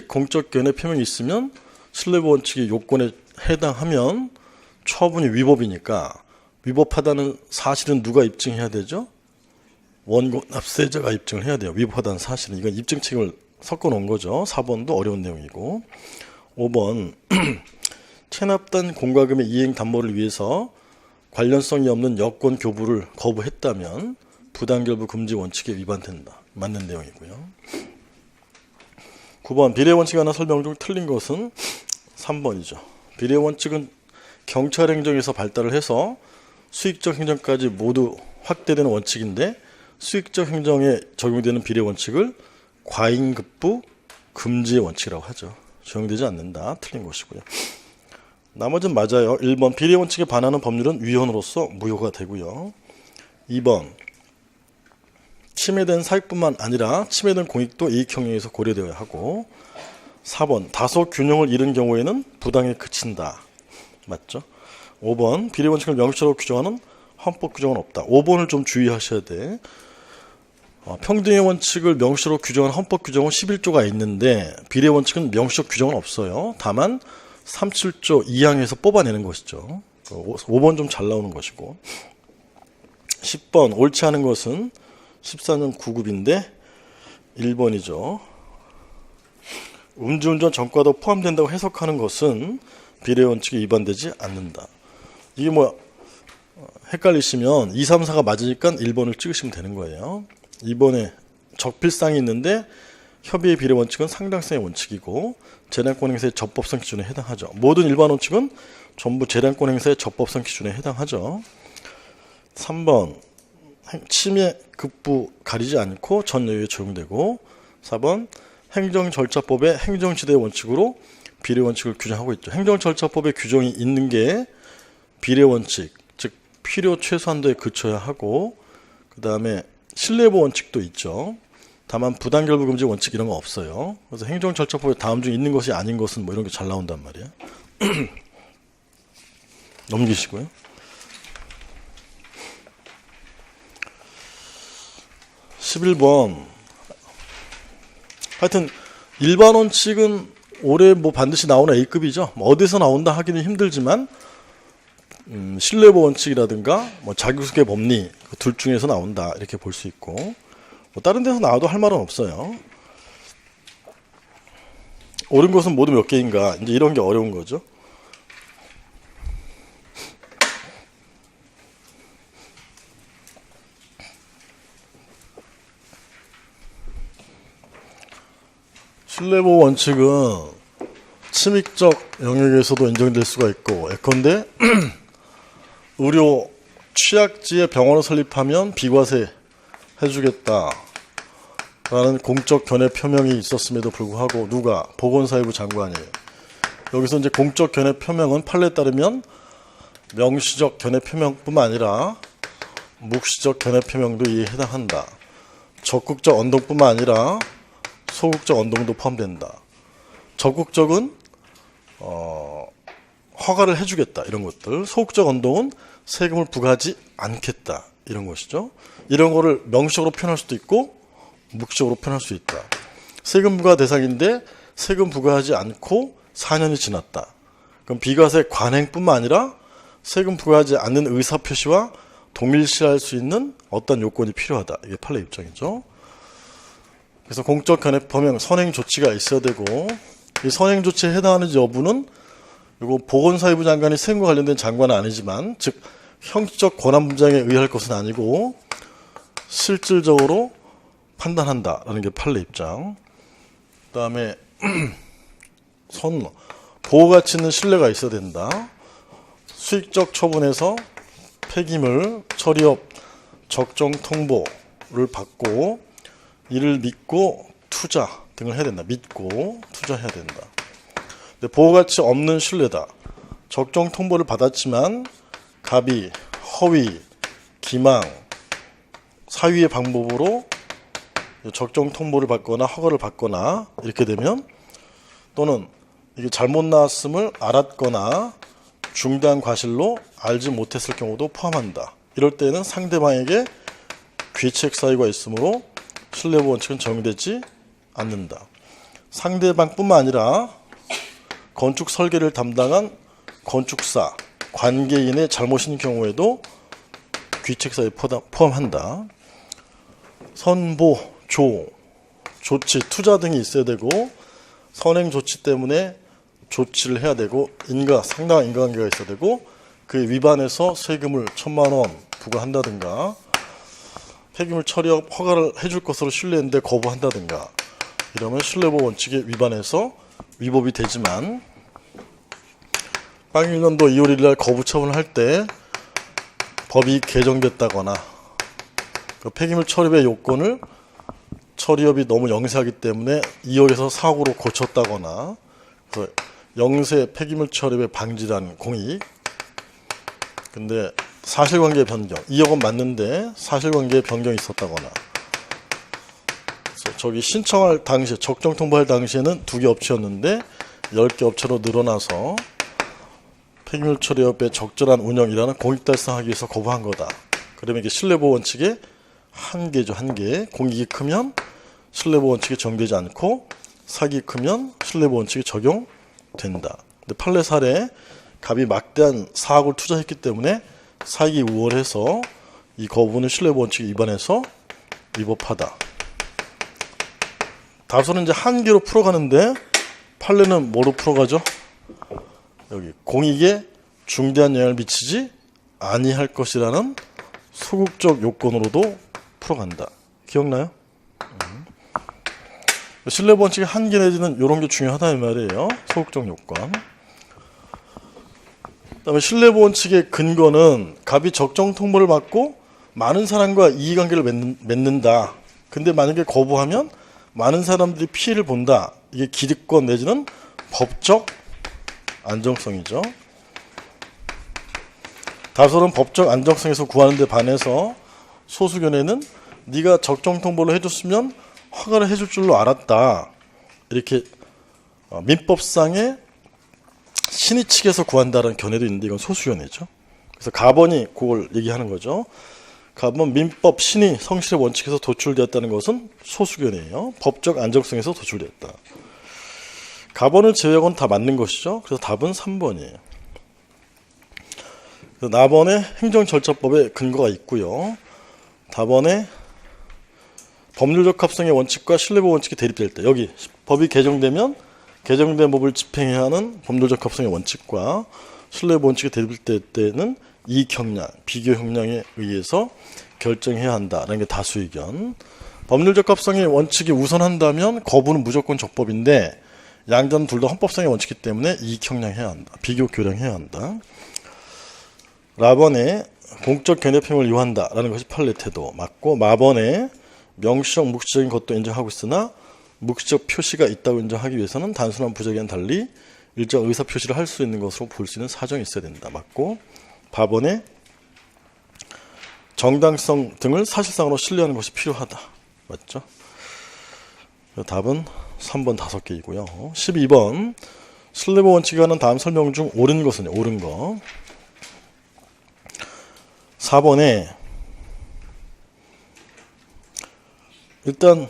공적 견해 표명이 있으면 신뢰보 원칙의 요건에 해당하면 처분이 위법이니까 위법하다는 사실은 누가 입증해야 되죠? 원고 납세자가 입증을 해야 돼요. 위법하다는 사실은. 이건 입증 책임을 섞어 놓은 거죠. 4번도 어려운 내용이고. 5번 체납단 공과금의 이행 담보를 위해서 관련성이 없는 여권 교부를 거부했다면 부당결부 금지 원칙에 위반된다. 맞는 내용이고요. 9번 비례원칙 하나 설명 중 틀린 것은 3번이죠. 비례원칙은 경찰행정에서 발달을 해서 수익적 행정까지 모두 확대되는 원칙인데 수익적 행정에 적용되는 비례원칙을 과잉급부 금지의 원칙이라고 하죠. 적용되지 않는다. 틀린 것이고요. 나머지는 맞아요. 1번 비례원칙에 반하는 법률은 위헌으로서 무효가 되고요. 2번 침해된 사익뿐만 아니라 침해된 공익도 이익형량에서 고려되어야 하고 4번 다소 균형을 잃은 경우에는 부당에 그친다. 맞죠? 5번 비례원칙을 명시로 규정하는 헌법 규정은 없다. 5번을 좀 주의하셔야 돼. 평등의 원칙을 명시로 규정한 헌법 규정은 11조가 있는데 비례원칙은 명시적 규정은 없어요. 다만 37조 2항에서 뽑아내는 것이죠. 5번 좀 잘 나오는 것이고 10번 옳지 않은 것은 14년 9급인데 1번이죠. 음주운전 전과도 포함된다고 해석하는 것은 비례원칙에 위반되지 않는다. 이게 뭐 헷갈리시면 2, 3, 4가 맞으니까 1번을 찍으시면 되는 거예요. 2번에 적필상이 있는데 협의의 비례원칙은 상당성의 원칙이고 재량권 행사의 적법성 기준에 해당하죠. 모든 일반 원칙은 전부 재량권 행사의 적법성 기준에 해당하죠. 3번 침해 급부 가리지 않고 전 여유에 적용되고 4번 행정절차법의 행정지대의 원칙으로 비례원칙을 규정하고 있죠. 행정절차법에 규정이 있는 게 비례원칙, 즉 필요 최소한도에 그쳐야 하고 그 다음에 신뢰보 원칙도 있죠. 다만 부당결부 금지 원칙 이런 거 없어요. 그래서 행정절차법에 다음 중 있는 것이 아닌 것은 뭐 이런 게 잘 나온단 말이에요. 넘기시고요. 11번 하여튼 일반 원칙은 올해 뭐 반드시 나오는 A급이죠. 뭐 어디서 나온다 하기는 힘들지만 신뢰보 원칙이라든가 뭐 자기소개 법리 그 둘 중에서 나온다 이렇게 볼 수 있고 뭐 다른 데서 나와도 할 말은 없어요. 옳은 것은 모두 몇 개인가 이제 이런 게 어려운 거죠. 신뢰보 원칙은 침익적 영역에서도 인정될 수가 있고 예컨대 의료 취약지에 병원을 설립하면 비과세 해주겠다 라는 공적 견해 표명이 있었음에도 불구하고 누가 보건사회부 장관이에요. 여기서 이제 공적 견해 표명은 판례에 따르면 명시적 견해 표명뿐만 아니라 묵시적 견해 표명도 이에 해당한다. 적극적 언동뿐만 아니라 소극적 언동도 포함된다. 적극적은 허가를 해주겠다 이런 것들. 소극적 언동은 세금을 부과하지 않겠다 이런 것이죠. 이런 거를 명시적으로 표현할 수도 있고 묵시적으로 표현할 수 있다. 세금 부과 대상인데 세금 부과하지 않고 4년이 지났다. 그럼 비과세 관행뿐만 아니라 세금 부과하지 않는 의사표시와 동일시할 수 있는 어떤 요건이 필요하다. 이게 판례 입장이죠. 그래서 공적 견해 표명 선행 조치가 있어야 되고 이 선행 조치에 해당하는지 여부는 이거 보건사회부 장관이 세금과 관련된 장관은 아니지만 즉 형식적 권한 분장에 의할 것은 아니고 실질적으로 판단한다라는 게 판례 입장. 그 다음에 보호가치 있는 신뢰가 있어야 된다. 수익적 처분에서 폐기물, 처리업, 적정 통보를 받고 이를 믿고 투자 등을 해야 된다. 믿고 투자해야 된다. 근데 보호가치 없는 신뢰다. 적정 통보를 받았지만 갑의, 허위, 기망, 사위의 방법으로 적정 통보를 받거나 허가를 받거나 이렇게 되면 또는 이게 잘못 나왔음을 알았거나 중대한 과실로 알지 못했을 경우도 포함한다. 이럴 때는 상대방에게 귀책 사유가 있으므로 신뢰보 원칙은 적용되지 않는다. 상대방뿐만 아니라 건축 설계를 담당한 건축사, 관계인의 잘못인 경우에도 귀책사에 포함한다. 선보, 조치, 투자 등이 있어야 되고 선행 조치 때문에 조치를 해야 되고 상당한 인과관계가 있어야 되고 그 위반해서 세금을 1,000만 원 부과한다든가 폐기물 처리업 허가를 해줄 것으로 신뢰했는데 거부한다든가 이러면 신뢰보호 원칙에 위반해서 위법이 되지만 빵 1년도 2월 1일 날 거부 처분을 할 때 법이 개정됐다거나 그 폐기물 처리의 요건을 처리업이 너무 영세하기 때문에 2월에서 4월로 고쳤다거나 그 영세 폐기물 처리의 방지란 공익 근데 사실관계 변경 2억 원 맞는데 사실관계 변경이 있었다거나 그래서 저기 신청할 당시에 적정 통보할 당시에는 2개 업체였는데 10개 업체로 늘어나서 폐기물 처리업의 적절한 운영이라는 공익 달성하기 위해서 거부한 거다. 그러면 이게 신뢰보호 원칙의 한계죠. 한계. 공익이 크면 신뢰보호 원칙이 적용되지 않고 사기 크면 신뢰보호 원칙이 적용된다. 근데 판례 사례 갑이 막대한 4억을 투자했기 때문에 사익이 우월해서 이 거부는 신뢰보호 원칙에 위반해서 위법하다. 다소는 이제 한계로 풀어가는데 판례는 뭐로 풀어가죠? 여기 공익에 중대한 영향을 미치지 아니할 것이라는 소극적 요건으로도 풀어간다. 기억나요? 신뢰보호 원칙의 한계 내지는 이런 게 중요하다 이 말이에요. 소극적 요건. 그다음에 신뢰보호 원칙의 근거는 갑이 적정 통보를 받고 많은 사람과 이해관계를 맺는다. 근데 만약에 거부하면 많은 사람들이 피해를 본다. 이게 기득권 내지는 법적 안정성이죠. 다소는 법적 안정성에서 구하는 데 반해서 소수견해는 네가 적정 통보를 해줬으면 허가를 해줄 줄로 알았다. 이렇게 민법상의 신의 측에서 구한다는 견해도 있는데 이건 소수견해죠. 그래서 가번이 그걸 얘기하는 거죠. 가번 민법 신의 성실의 원칙에서 도출되었다는 것은 소수견이에요. 법적 안정성에서 도출되었다. 가번을 제외하고는 다 맞는 것이죠. 그래서 답은 3번이에요. 나번의 행정절차법에 근거가 있고요. 다번에 법률적 합성의 원칙과 신뢰보호 원칙이 대립될 때 여기 법이 개정되면 개정된 법을 집행해야 하는 법률적 합성의 원칙과 신뢰보호 원칙이 대립될 때는 이익형량, 비교형량에 의해서 결정해야 한다라는 게 다수 의견. 법률적 합성의 원칙이 우선한다면 거부는 무조건 적법인데 양자는 둘 다 헌법상의 원칙이기 때문에 이익형량해야 한다. 비교 교량해야 한다. 라번에 공적 견해평을 요한다라는 것이 판례 태도 맞고 마번에 명시적 묵시적인 것도 인정하고 있으나 묵시적 표시가 있다고 인정하기 위해서는 단순한 부적과는 달리 일정 의사 표시를 할 수 있는 것으로 볼 수 있는 사정이 있어야 된다. 맞고 바번에 정당성 등을 사실상으로 신뢰하는 것이 필요하다. 맞죠? 답은 3번 5개이고요. 12번 신뢰보호 원칙에 관한 다음 설명 중 옳은 것은 옳은 거. 4번에 일단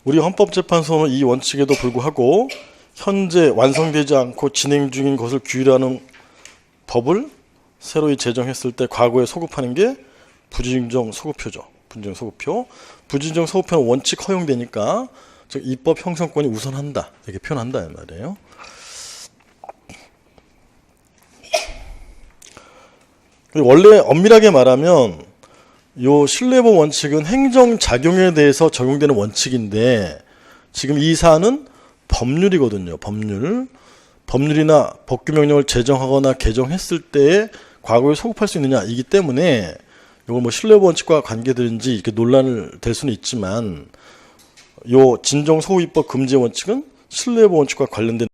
우리 헌법재판소는 이 원칙에도 불구하고 현재 완성되지 않고 진행 중인 것을 규율하는 법을 새로이 제정했을 때 과거에 소급하는 게 부진정 소급표죠. 부진정 소급표. 부진정 소급표는 원칙 허용되니까 즉 입법 형성권이 우선한다. 이렇게 표현한다 이 말이에요. 원래 엄밀하게 말하면 요 신뢰보호 원칙은 행정작용에 대해서 적용되는 원칙인데 지금 이 사안은 법률이거든요. 법률이나 법규명령을 제정하거나 개정했을 때에 과거에 소급할 수 있느냐 이기 때문에 이걸 뭐 신뢰보호 원칙과 관계되는지 이렇게 논란을 될 수는 있지만 요 진정소유입법 금지 원칙은 신뢰보호 원칙과 관련된